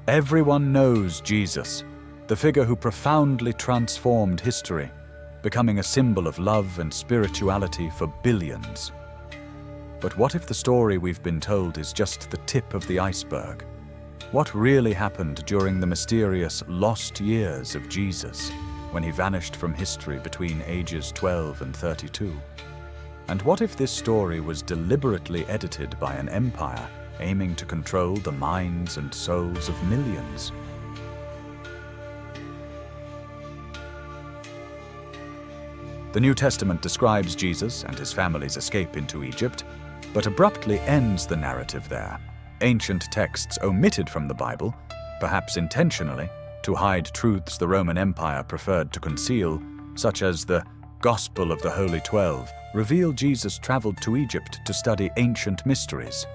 Everyone knows Jesus, the figure who profoundly transformed history, becoming a symbol of love and spirituality for billions. But what if the story we've been told is just the tip of the iceberg? What really happened during the mysterious lost years of Jesus, when he vanished from history between ages 12 and 32? And what if this story was deliberately edited by an empire aiming to control the minds and souls of millions? The New Testament describes Jesus and his family's escape into Egypt, but abruptly ends the narrative there. Ancient texts omitted from the Bible, perhaps intentionally, to hide truths the Roman Empire preferred to conceal, such as the Gospel of the Holy 12, reveal Jesus traveled to Egypt to study ancient mysteries.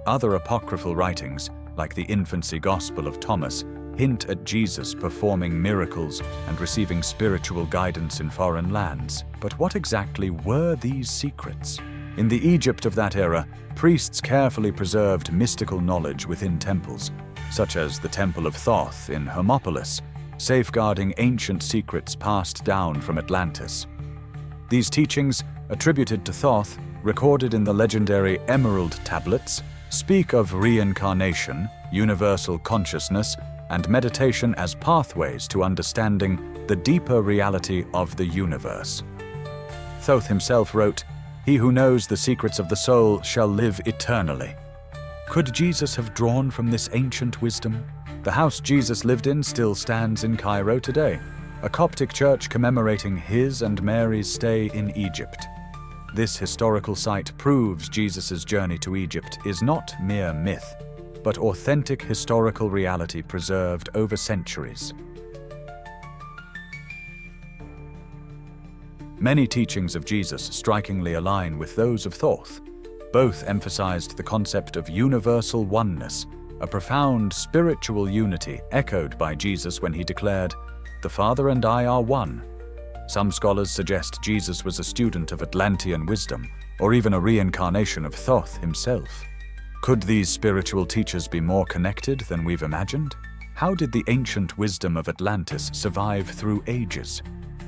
Other apocryphal writings, like the Infancy Gospel of Thomas, hint at Jesus performing miracles and receiving spiritual guidance in foreign lands. But what exactly were these secrets? In the Egypt of that era, priests carefully preserved mystical knowledge within temples, such as the Temple of Thoth in Hermopolis, safeguarding ancient secrets passed down from Atlantis. These teachings, attributed to Thoth, recorded in the legendary Emerald Tablets, speak of reincarnation, universal consciousness, and meditation as pathways to understanding the deeper reality of the universe. Thoth himself wrote, "He who knows the secrets of the soul shall live eternally." Could Jesus have drawn from this ancient wisdom? The house Jesus lived in still stands in Cairo today, a Coptic church commemorating his and Mary's stay in Egypt. This historical site proves Jesus' journey to Egypt is not mere myth, but authentic historical reality preserved over centuries. Many teachings of Jesus strikingly align with those of Thoth. Both emphasized the concept of universal oneness, a profound spiritual unity echoed by Jesus when he declared, "The Father and I are one." Some scholars suggest Jesus was a student of Atlantean wisdom, or even a reincarnation of Thoth himself. Could these spiritual teachers be more connected than we've imagined? How did the ancient wisdom of Atlantis survive through ages?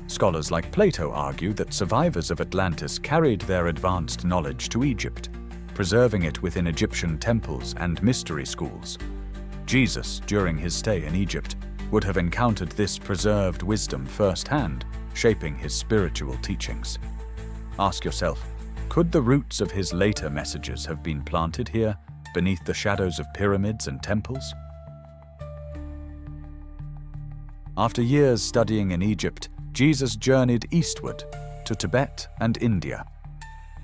Scholars like Plato argue that survivors of Atlantis carried their advanced knowledge to Egypt, preserving it within Egyptian temples and mystery schools. Jesus, during his stay in Egypt, would have encountered this preserved wisdom firsthand, shaping his spiritual teachings. Ask yourself, could the roots of his later messages have been planted here, beneath the shadows of pyramids and temples? After years studying in Egypt, Jesus journeyed eastward to Tibet and India.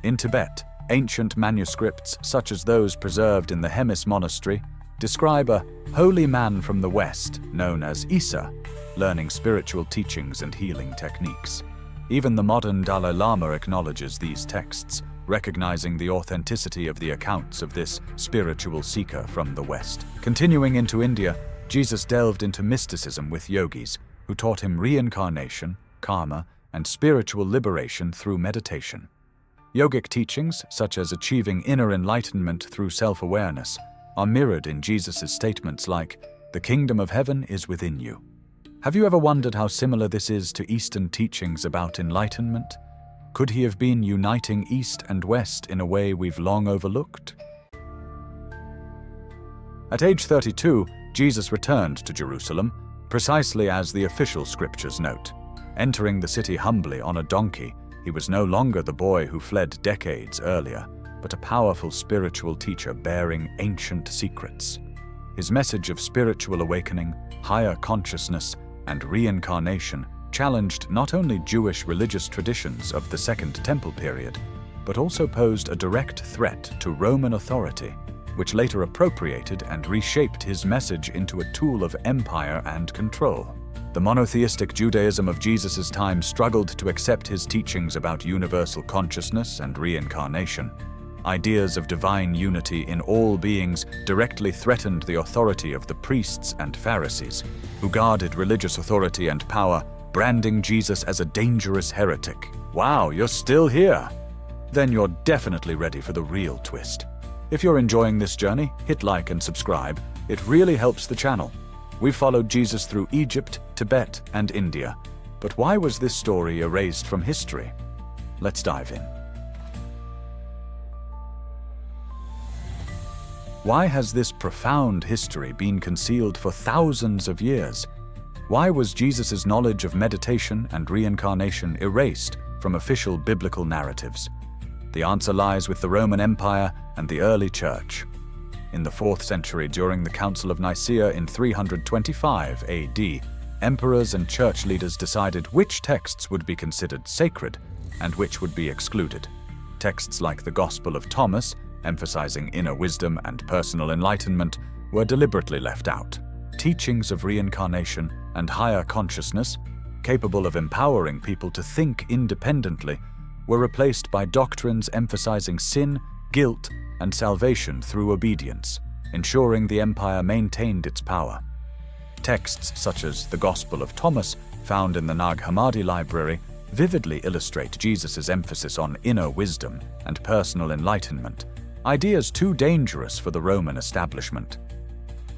In Tibet, ancient manuscripts, such as those preserved in the Hemis monastery, describe a holy man from the West known as Issa, learning spiritual teachings and healing techniques. Even the modern Dalai Lama acknowledges these texts, recognizing the authenticity of the accounts of this spiritual seeker from the West. Continuing into India, Jesus delved into mysticism with yogis, who taught him reincarnation, karma, and spiritual liberation through meditation. Yogic teachings, such as achieving inner enlightenment through self-awareness, are mirrored in Jesus' statements like, "The kingdom of heaven is within you." Have you ever wondered how similar this is to Eastern teachings about enlightenment? Could he have been uniting East and West in a way we've long overlooked? At age 32, Jesus returned to Jerusalem, precisely as the official scriptures note. Entering the city humbly on a donkey, he was no longer the boy who fled decades earlier, but a powerful spiritual teacher bearing ancient secrets. His message of spiritual awakening, higher consciousness, and reincarnation challenged not only Jewish religious traditions of the Second Temple period, but also posed a direct threat to Roman authority, which later appropriated and reshaped his message into a tool of empire and control. The monotheistic Judaism of Jesus' time struggled to accept his teachings about universal consciousness and reincarnation. Ideas of divine unity in all beings directly threatened the authority of the priests and Pharisees, who guarded religious authority and power, branding Jesus as a dangerous heretic. Wow, you're still here! Then you're definitely ready for the real twist. If you're enjoying this journey, hit like and subscribe, It really helps the channel. We followed Jesus through Egypt, Tibet, and India. But why was this story erased from history? Let's dive in. Why has this profound history been concealed for thousands of years? Why was Jesus' knowledge of meditation and reincarnation erased from official biblical narratives? The answer lies with the Roman Empire and the early Church. In the 4th century, during the Council of Nicaea in 325 AD, emperors and church leaders decided which texts would be considered sacred and which would be excluded. Texts like the Gospel of Thomas, emphasizing inner wisdom and personal enlightenment, were deliberately left out. Teachings of reincarnation and higher consciousness, capable of empowering people to think independently, were replaced by doctrines emphasizing sin, guilt, and salvation through obedience, ensuring the empire maintained its power. Texts such as the Gospel of Thomas, found in the Nag Hammadi library, vividly illustrate Jesus' emphasis on inner wisdom and personal enlightenment, ideas too dangerous for the Roman establishment.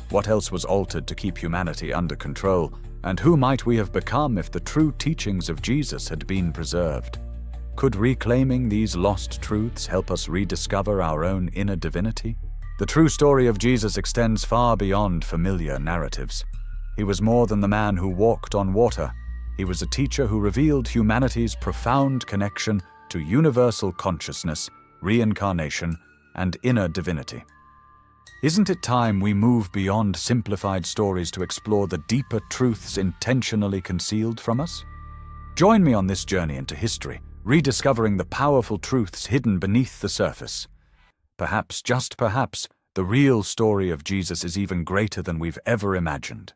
What else was altered to keep humanity under control, and who might we have become if the true teachings of Jesus had been preserved? Could reclaiming these lost truths help us rediscover our own inner divinity? The true story of Jesus extends far beyond familiar narratives. He was more than the man who walked on water. He was a teacher who revealed humanity's profound connection to universal consciousness, reincarnation, and inner divinity. Isn't it time we move beyond simplified stories to explore the deeper truths intentionally concealed from us? Join me on this journey into history, rediscovering the powerful truths hidden beneath the surface. Perhaps, just perhaps, the real story of Jesus is even greater than we've ever imagined.